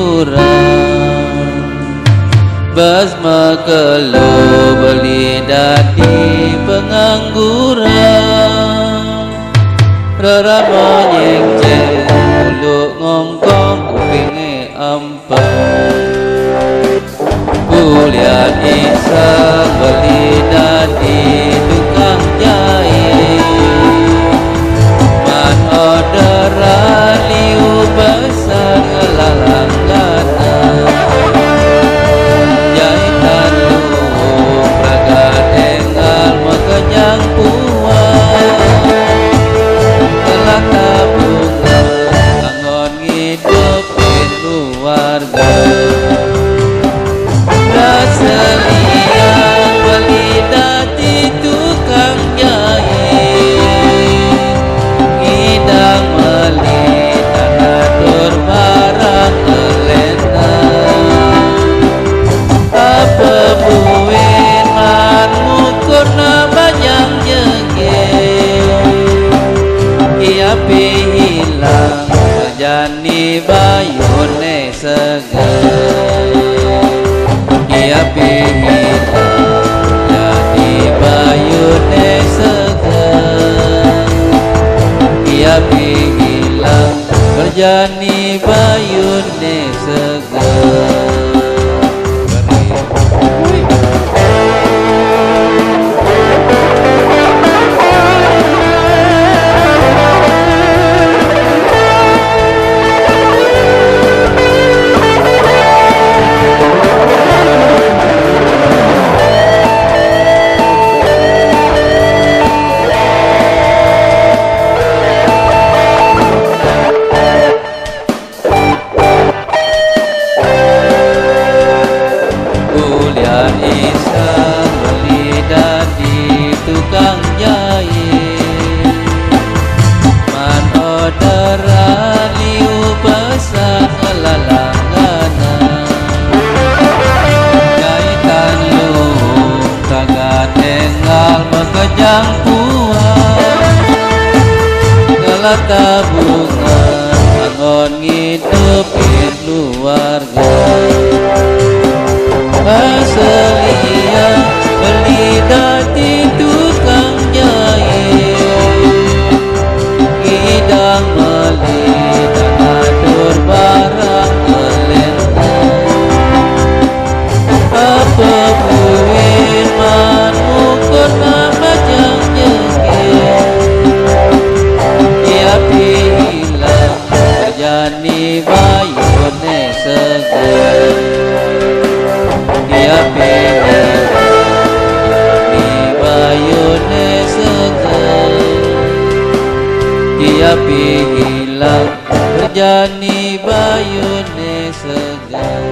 kurang basma kelo beli dadi pengangguran rarama nyengceng muluk ngongkong kupinge ampang kuliah isa beli dadi tukang jahit man orderan liu besar ngelalangganan jahitan luhung praga tenggal mekenyang puas telah tabungan angon ngidupin keluarga seliang beli dadi tukang jahit ngidang meli tanatur barang kelentang apa buin man ngukurna banyak jegit iapi hilang terjani bayune segar iapi hilang jadi bayune segar iapi hilang berjani bayune segar isa beli dadi tukang jahit man orderan liu besar ngelalangganan jahitan luhung kagak tinggal mekejang puas telah tabungan angon ngidupin keluarga seliang beli dadi tukang jahit ngidang meli tanatur barang kelentang apa buin man ukur nama jeng-jengit iapi hilang terjani bayune segar iapi hilang bayune segar iapi hilang terjani bayune segar